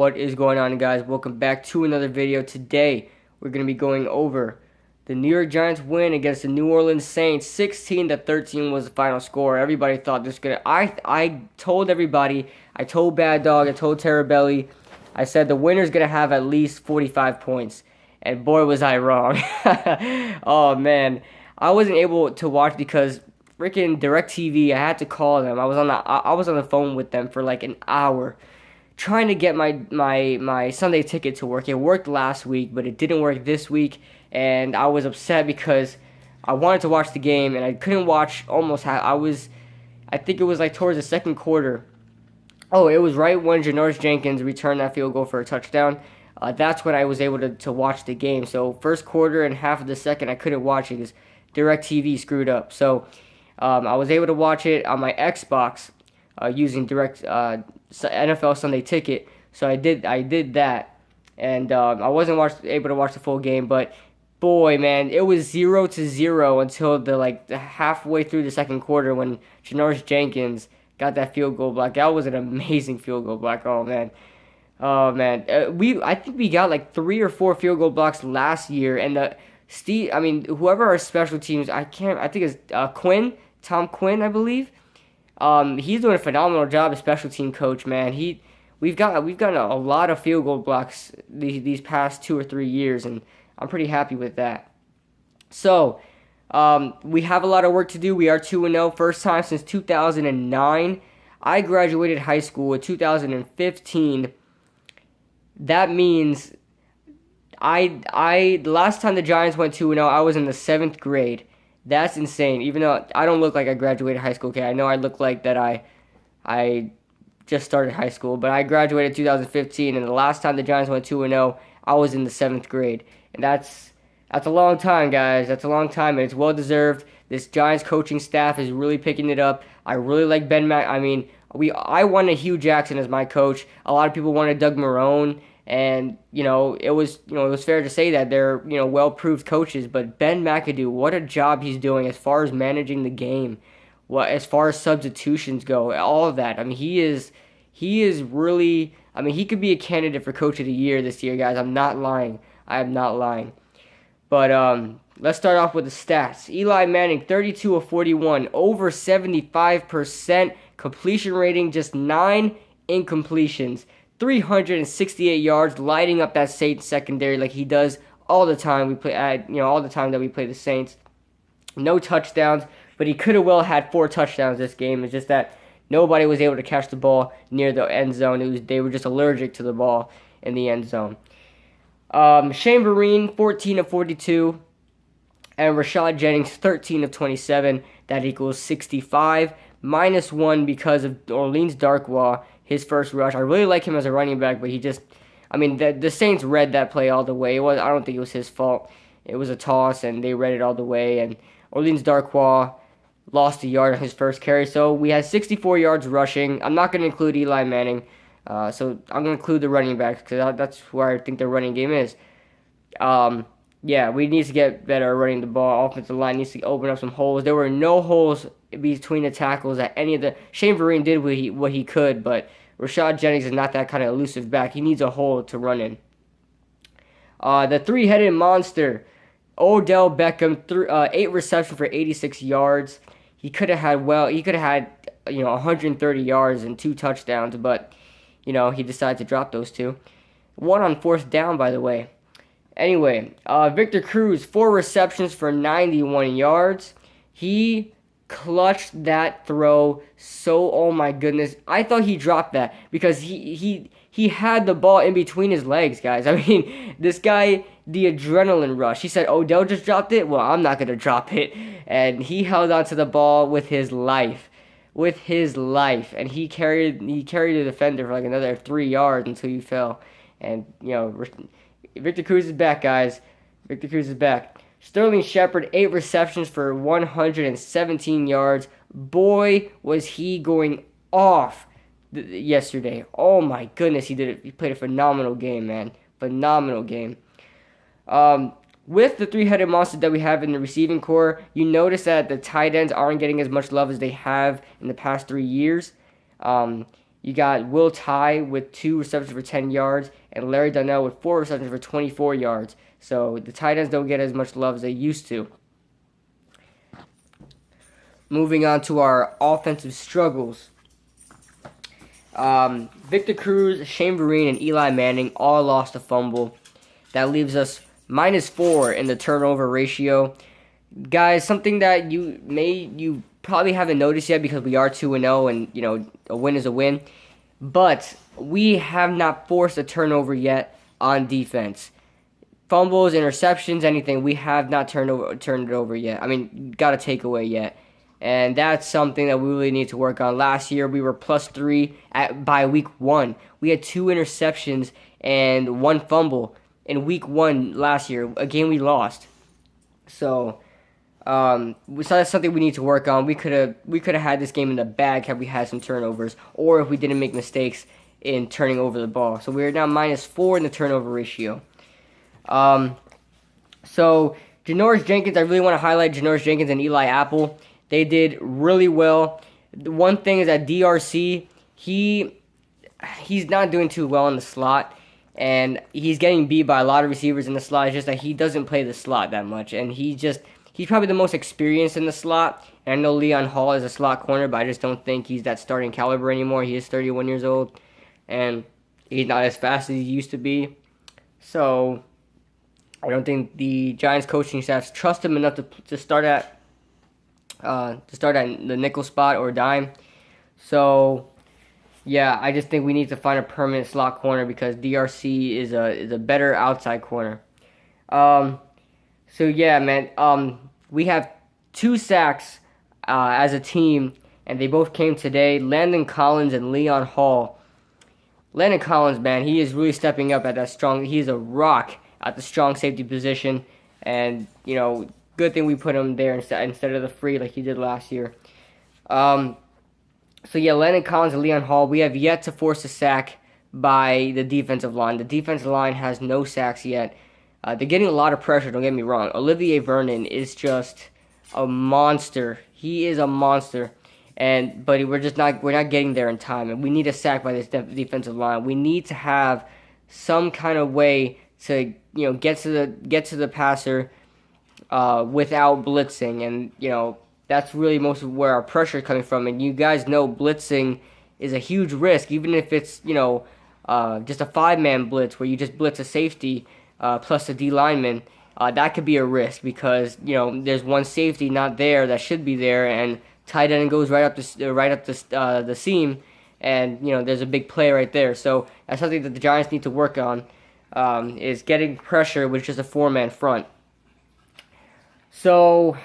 What is going on, guys? Welcome back to another video. Today we're going to be going over the New York Giants win against the New Orleans Saints. 16-13 was the final score. Everybody thought this was gonna. I told everybody. I told Bad Dog. I told Terabelli. I said the winner's gonna have at least 45 points, and boy was I wrong. Oh man, I wasn't able to watch because freaking DirecTV. I had to call them. I was on the phone with them for like an hour trying to get my Sunday ticket to work. It worked last week, but it didn't work this week, and I was upset because I wanted to watch the game and I couldn't watch almost half. I think it was like towards the second quarter. Oh, it was right when Janoris Jenkins returned that field goal for a touchdown. That's when I was able to watch the game. So first quarter and half of the second, I couldn't watch it because DirecTV screwed up. So I was able to watch it on my Xbox using NFL Sunday Ticket. So I did that, and I wasn't able to watch the full game. But boy, man, it was 0-0 until the halfway through the second quarter when Janoris Jenkins got that field goal block. That was an amazing field goal block. Oh man. Oh man, I think we got like 3 or 4 field goal blocks last year, and whoever our special teams, I think it's Tom Quinn, I believe. He's doing a phenomenal job as special team coach, man. We've gotten a lot of field goal blocks these past 2 or 3 years, and I'm pretty happy with that. So, we have a lot of work to do. We are 2-0, first time since 2009. I graduated high school in 2015. That means the last time the Giants went 2-0, I was in the 7th grade. That's insane. Even though I don't look like I graduated high school. Okay, I know I look like that I just started high school, but I graduated in 2015, and the last time the Giants went 2-0, I was in the 7th grade. And that's a long time, guys. That's a long time, and it's well deserved. This Giants coaching staff is really picking it up. I really like Ben Mac. I wanted Hugh Jackson as my coach. A lot of people wanted Doug Marrone. And, it was fair to say that they're, well-proved coaches. But Ben McAdoo, what a job he's doing as far as managing the game, as far as substitutions go, all of that. He is really, he could be a candidate for Coach of the Year this year, guys. I'm not lying. I am not lying. But let's start off with the stats. Eli Manning, 32 of 41, over 75% completion rating, just 9 incompletions. 368 yards, lighting up that Saints secondary like he does all the time. All the time that we play the Saints. No touchdowns, but he could have well had 4 touchdowns this game. It's just that nobody was able to catch the ball near the end zone. They were just allergic to the ball in the end zone. Shane Vereen, 14 of 42, and Rashad Jennings, 13 of 27. That equals 65. -1 because of Orleans Darkwa. His first rush. I really like him as a running back, but the Saints read that play all the way. I don't think it was his fault. It was a toss, and they read it all the way. And Orleans Darkwa lost a yard on his first carry. So we had 64 yards rushing. I'm not going to include Eli Manning. So I'm going to include the running backs because that's where I think their running game is. We need to get better at running the ball. Offensive line needs to open up some holes. There were no holes between the tackles at any of the. Shane Vereen did what he could, but Rashad Jennings is not that kind of elusive back. He needs a hole to run in. The three-headed monster, Odell Beckham, 8 receptions for 86 yards. He could have had 130 yards and 2 touchdowns, but he decided to drop those 2. 1 on 4th down, by the way. Anyway, Victor Cruz, 4 receptions for 91 yards. He clutched that throw oh my goodness. I thought he dropped that because he had the ball in between his legs, guys. This guy, the adrenaline rush. He said, Odell just dropped it? Well, I'm not going to drop it. And he held onto the ball with his life. And he carried the defender for like another 3 yards until he fell. And, Victor Cruz is back, guys. Victor Cruz is back. Sterling Shepard, 8 receptions for 117 yards. Boy, was he going off yesterday. Oh my goodness, he did it. He played a phenomenal game, man. Phenomenal game. With the three-headed monster that we have in the receiving core, you notice that the tight ends aren't getting as much love as they have in the past 3 years. You got Will Tye with 2 receptions for 10 yards, and Larry Donnell with 4 receptions for 24 yards. So the tight ends don't get as much love as they used to. Moving on to our offensive struggles. Victor Cruz, Shane Vereen, and Eli Manning all lost a fumble. That leaves us -4 in the turnover ratio. Guys, something that you probably haven't noticed yet because we are 2-0 and a win is a win. But we have not forced a turnover yet on defense. Fumbles, interceptions, anything, we have not turned it over yet. I mean, got a takeaway yet. And that's something that we really need to work on. Last year, we were +3 by week 1. We had 2 interceptions and 1 fumble in week 1 last year, a game we lost. So that's something we need to work on. We could have had this game in the bag had we had some turnovers, or if we didn't make mistakes in turning over the ball. So we're now -4 in the turnover ratio. So Janoris Jenkins, I really want to highlight Janoris Jenkins and Eli Apple. They did really well. The one thing is that DRC, he's not doing too well in the slot, and he's getting beat by a lot of receivers in the slot. It's just that he doesn't play the slot that much, and he's probably the most experienced in the slot. And I know Leon Hall is a slot corner, but I just don't think he's that starting caliber anymore. He is 31 years old, and he's not as fast as he used to be. So I don't think the Giants coaching staff trust him enough to start at the nickel spot or dime. So yeah, I just think we need to find a permanent slot corner because DRC is a better outside corner. So yeah, man, we have 2 sacks as a team, and they both came today. Landon Collins and Leon Hall. Landon Collins, man, he is really stepping up at that strong. He's a rock at the strong safety position, and good thing we put him there instead of the free like he did last year. So yeah, Landon Collins and Leon Hall, we have yet to force a sack by the defensive line. The defensive line has no sacks yet. They're getting a lot of pressure, don't get me wrong. Olivier Vernon is just a monster. He is a monster. But we're not getting there in time, and we need a sack by this defensive line. We need to have some kind of way to get to the passer without blitzing, and that's really most of where our pressure is coming from. And you guys know blitzing is a huge risk, even if it's just a 5-man blitz where you just blitz a safety plus a D lineman. That could be a risk because there's one safety not there that should be there, and tight end goes right up the seam, and there's a big play right there. So that's something that the Giants need to work on, is getting pressure with just a 4-man front. So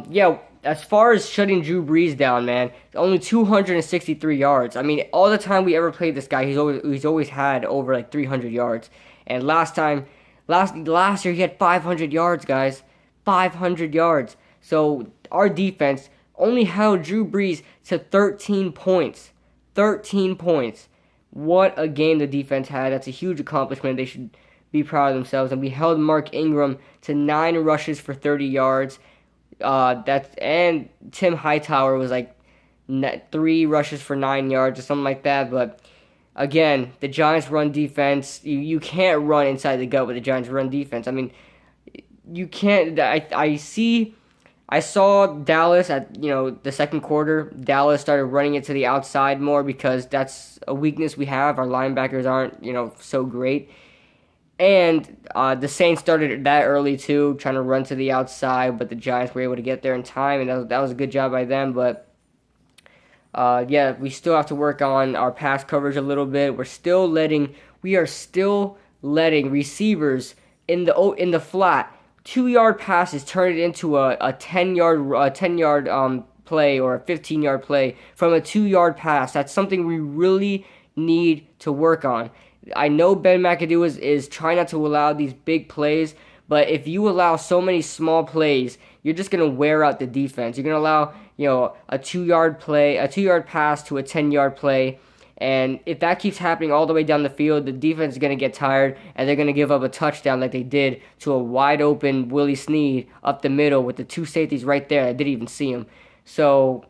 yeah, as far as shutting Drew Brees down, man, only 263 yards. I mean, all the time we ever played this guy, he's always had over like 300 yards. And last year he had 500 yards, guys, 500 yards. So our defense only held Drew Brees to 13 points. 13 points. What a game the defense had. That's a huge accomplishment. They should be proud of themselves. And we held Mark Ingram to 9 rushes for 30 yards. And Tim Hightower was like 3 rushes for 9 yards or something like that. But again, the Giants' run defense, you can't run inside the gut with the Giants' run defense. I mean, you can't. I saw Dallas at the second quarter. Dallas started running it to the outside more because that's a weakness we have. Our linebackers aren't so great. And the Saints started that early too, trying to run to the outside, but the Giants were able to get there in time, and that was a good job by them. But yeah, we still have to work on our pass coverage a little bit. We are still letting receivers in the flat 2-yard passes turn it into a 10-yard play or a 15-yard play from a 2-yard pass. That's something we really need to work on. I know Ben McAdoo is trying not to allow these big plays, but if you allow so many small plays, you're just going to wear out the defense. You're going to allow, a 2-yard pass to a 10-yard play, and if that keeps happening all the way down the field, the defense is going to get tired, and they're going to give up a touchdown like they did to a wide-open Willie Snead up the middle with the 2 safeties right there. I didn't even see him. So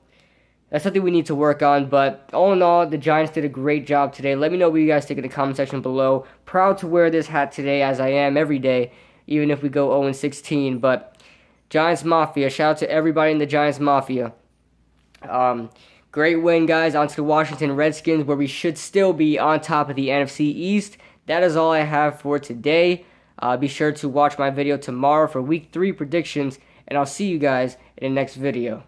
That's something we need to work on. But all in all, the Giants did a great job today. Let me know what you guys think in the comment section below. Proud to wear this hat today, as I am every day, even if we go 0-16. But Giants Mafia, shout out to everybody in the Giants Mafia. Great win, guys. On to the Washington Redskins, where we should still be on top of the NFC East. That is all I have for today. Be sure to watch my video tomorrow for Week 3 predictions, and I'll see you guys in the next video.